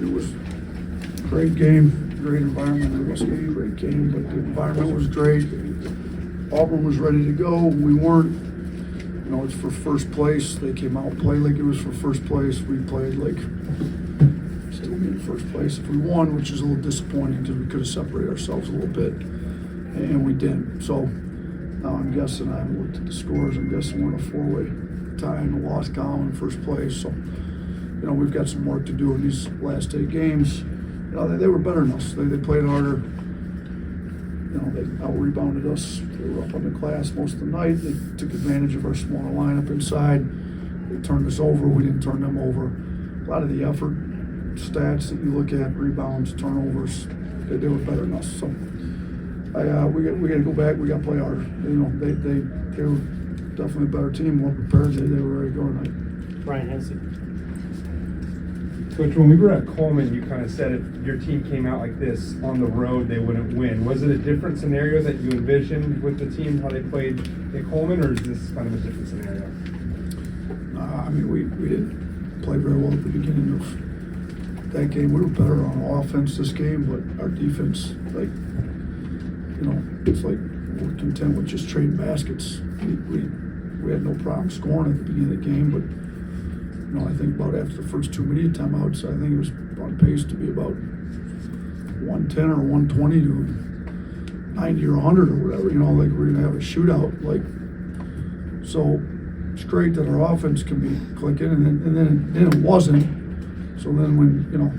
it was a great game, great environment. It was a great game, but the environment was great. Auburn was ready to go. We weren't. You know, it's for first place. They came out and played like it was for first place. We played like still be in first place if we won, which is a little disappointing because we could have separated ourselves a little bit, and we didn't. So now I'm guessing, I haven't looked at the scores, I'm guessing we're in a four-way tie in the loss column in first place. So, you know, we've got some work to do in these last 8 games. You know, they were better than us. They played harder. You know, they out-rebounded us. They were up on the glass most of the night. They took advantage of our smaller lineup inside. They turned us over. We didn't turn them over. A lot of the effort stats that you look at, rebounds, turnovers, they were better than us. So we got to go back. We got to play harder. You know, they were definitely a better team, more prepared. They were ready to go tonight. Ryan Hensey. Coach, when we were at Coleman, you kind of said if your team came out like this on the road, they wouldn't win. Was it a different scenario that you envisioned with the team, how they played at Coleman, or is this kind of a different scenario? I mean, we didn't play very well at the beginning of that game. We were better on offense this game, but our defense, like, you know, it's like we're content with just trading baskets. We had no problem scoring at the beginning of the game, but you know, I think about after the first 2 media timeouts, I think it was on pace to be about 110 or 120 to 90 or 100 or whatever. You know, like we're gonna have a shootout. Like, so it's great that our offense can be clicking, and then it wasn't. So then when, you know,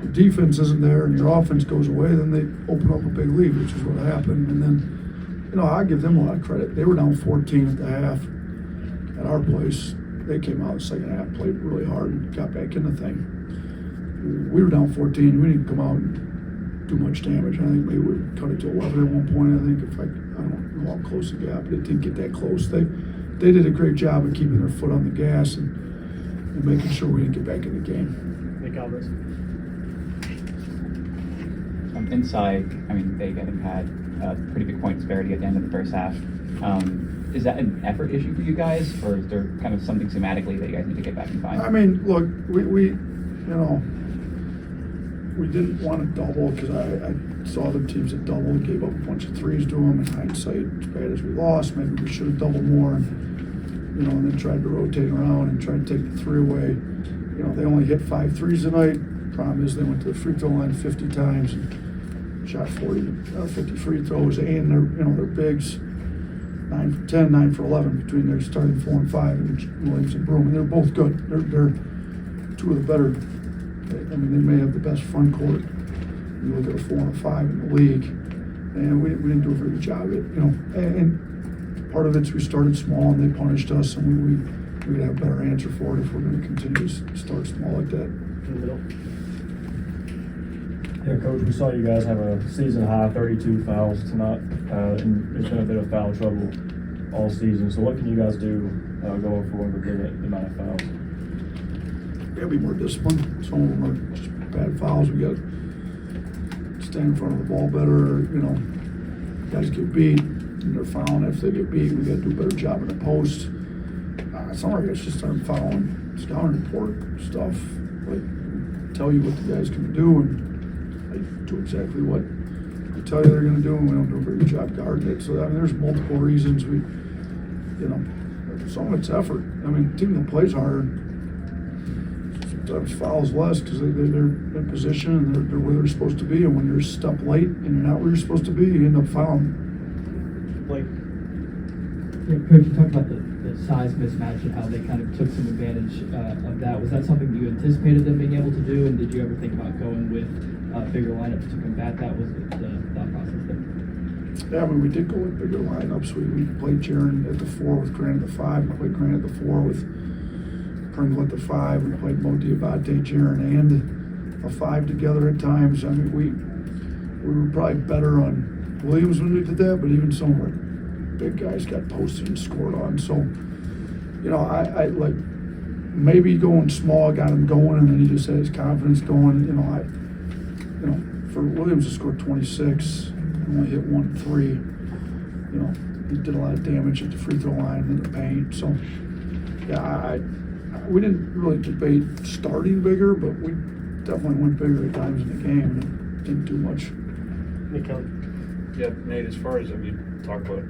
the defense isn't there and your offense goes away, then they open up a big lead, which is what happened. And then, you know, I give them a lot of credit. They were down 14 at the half at our place. They came out the second half, played really hard, and got back in the thing. We were down 14. We didn't come out and do much damage. I think maybe we cut it to 11 at one point. I think I don't know how close the gap, but it didn't get that close. They did a great job of keeping their foot on the gas and making sure we didn't get back in the game. Nick Oats. Inside, I mean, they I think had a pretty big point disparity at the end of the first half. Is that an effort issue for you guys, or is there kind of something schematically that you guys need to get back and find? I mean, look, we you know, we didn't want to double because I saw the teams that doubled, gave up a bunch of threes to them. In hindsight, as bad as we lost, maybe we should have doubled more, and you know, and then tried to rotate around and try to take the three away. You know, they only hit 5 threes tonight. Problem is they went to the free throw line 50 times and shot 50 free throws, and they're bigs. 9 for 10, 9 for 11 between their starting 4 and 5 and Williams and Broom, and they're both good. They're 2 of the better. I mean, they may have the best front court. You look at a 4 and a 5 in the league, and we didn't do a very good job of it. You know, and part of it's we started small and they punished us, and we could have a better answer for it if we're going to continue to start small like that. Yeah, Coach, we saw you guys have a season-high 32 fouls tonight, and there's been a bit of foul trouble all season. So what can you guys do going forward to limit the amount of fouls? We got to be more disciplined. Some of them are just bad fouls. We got to stand in front of the ball better. You know, guys get beat, and they're fouling after they get beat. We got to do a better job in the post. Some of our guys just aren't fouling. Scouting report stuff, like tell you what the guys can do, and do exactly what they tell you they're going to do, and we don't do a very good job guarding it. So I mean, there's multiple reasons we, you know, some of it's effort. I mean, the team that plays harder sometimes fouls less because they're in position and they're where they're supposed to be. And when you're a step late and you're not where you're supposed to be, you end up fouling. Blake. Yeah, Coach, you talked about the size mismatch and how they kind of took some advantage of that. Was that something you anticipated them being able to do, and did you ever think about going with bigger lineups to combat that? Was the thought process there? Yeah, I mean, we did go with bigger lineups. We played Jaron at the 4 with Grant at the 5. We played Grant at the 4 with Pringle at the 5. We played Mo Diabate, Jaron, and a 5 together at times. I mean, we were probably better on Williams when we did that, but even some of our big guys got posted and scored on. So, you know, I like maybe going small got him going, and then he just had his confidence going. You know, for Williams to score 26 and only hit 1 3, you know, he did a lot of damage at the free throw line and in the paint. So, yeah, we didn't really debate starting bigger, but we definitely went bigger at times in the game and didn't do much. Nick Kelly. Yeah, Nate, as far as, I mean, talk about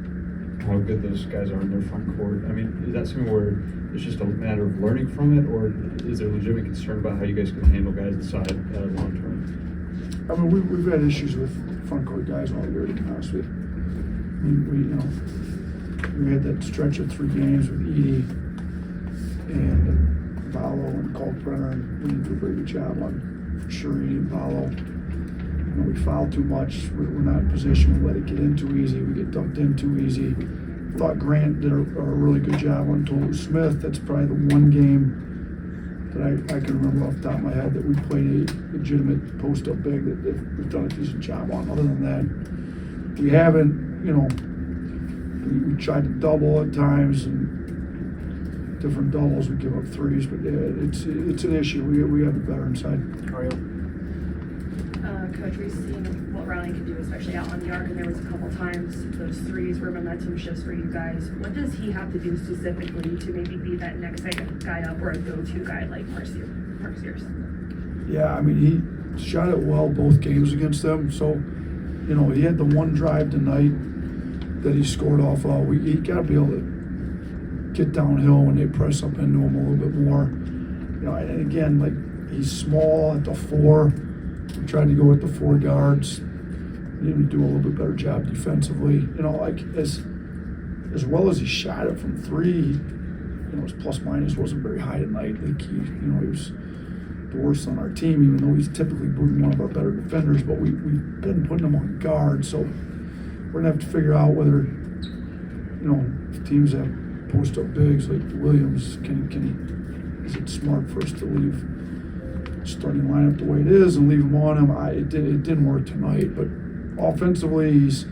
how good those guys are in their front court, I mean, is that something where it's just a matter of learning from it, or is there legitimate concern about how you guys can handle guys inside long term? I mean, we've had issues with front court guys all year, to be honest with you. I mean, we had that stretch of 3 games with Edie and Valo and Kalkbrenner, and we didn't do a very good job on, for sure, Edie and Valo. You know, we foul too much. We're not in position. We let it get in too easy. We get dumped in too easy. Thought Grant did a really good job on Tolu Smith. That's probably the one game that I can remember off the top of my head that we played a legitimate post-up big that we've done a decent job on. Other than that, we haven't, you know, we tried to double at times and different doubles. We give up threes, but yeah, it's an issue. We have to be better inside. Ariel. Coach, we've seen what Riley can do, especially out on the arc, and there was a couple times those threes were momentum shifts for you guys. What does he have to do specifically to maybe be that next guy up or a go-to guy like Mark Sears? Yeah, I mean, he shot it well both games against them. So, you know, he had the one drive tonight that he scored off of. He got to be able to get downhill when they press up into him a little bit more. You know, and again, like, he's small at the 4. We tried to go with the 4 guards. We need to do a little bit better job defensively. You know, like as well as he shot it from 3, you know, his plus minus wasn't very high tonight. Like he was the worst on our team, even though he's typically one of our better defenders. But we've been putting him on guard, so we're gonna have to figure out whether, you know, if teams have post-up bigs like Williams, is it smart for us to leave starting lineup the way it is and leave him on him? It didn't work tonight, but offensively he's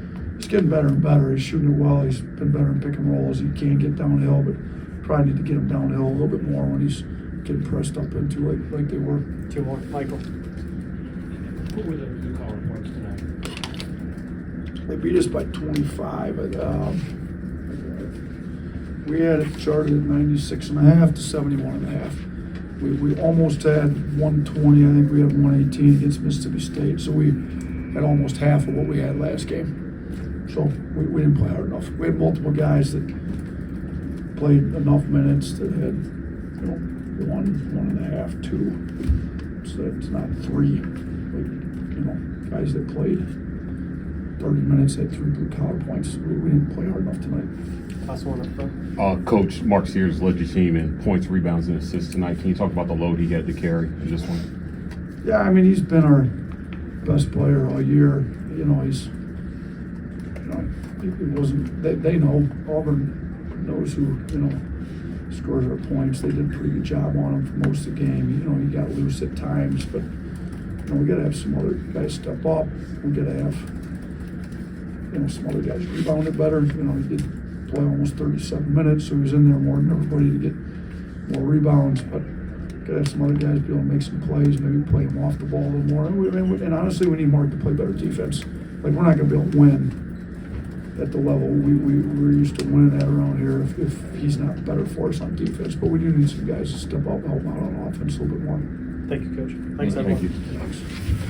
getting better and better. He's shooting it well. He's been better in pick and roll as he can get downhill, but probably need to get him downhill a little bit more when he's getting pressed up into like they were. 2 more. Michael. What were the blue collar points tonight? They beat us by 25. We had it charted at 96.5 to 71.5. We almost had 120. I think we had 118 against Mississippi State. So we had almost half of what we had last game. So we didn't play hard enough. We had multiple guys that played enough minutes that had, you know, 1.5, 2. So it's not 3. Like, you know, guys that played 30 minutes had 3 blue collar points. We didn't play hard enough tonight. Last one up front. Coach Mark Sears led your team in points, rebounds, and assists tonight. Can you talk about the load he had to carry in this one? Yeah, I mean, he's been our best player all year. You know, it wasn't, they know, Auburn knows who, you know, scores our points. They did a pretty good job on him for most of the game. You know, he got loose at times, but, you know, we got to have some other guys step up. We got to have, you know, some other guys rebound it better. You know, he did play almost 37 minutes, so he was in there more than everybody to get more rebounds, but got to have some other guys be able to make some plays, maybe play him off the ball a little more. And honestly, we need Mark to play better defense. Like, we're not going to be able to win at the level we're used to winning at around here if he's not better for us on defense. But we do need some guys to step up and help out on offense a little bit more. Thank you, Coach. Thanks, Thank everyone. you. Thanks.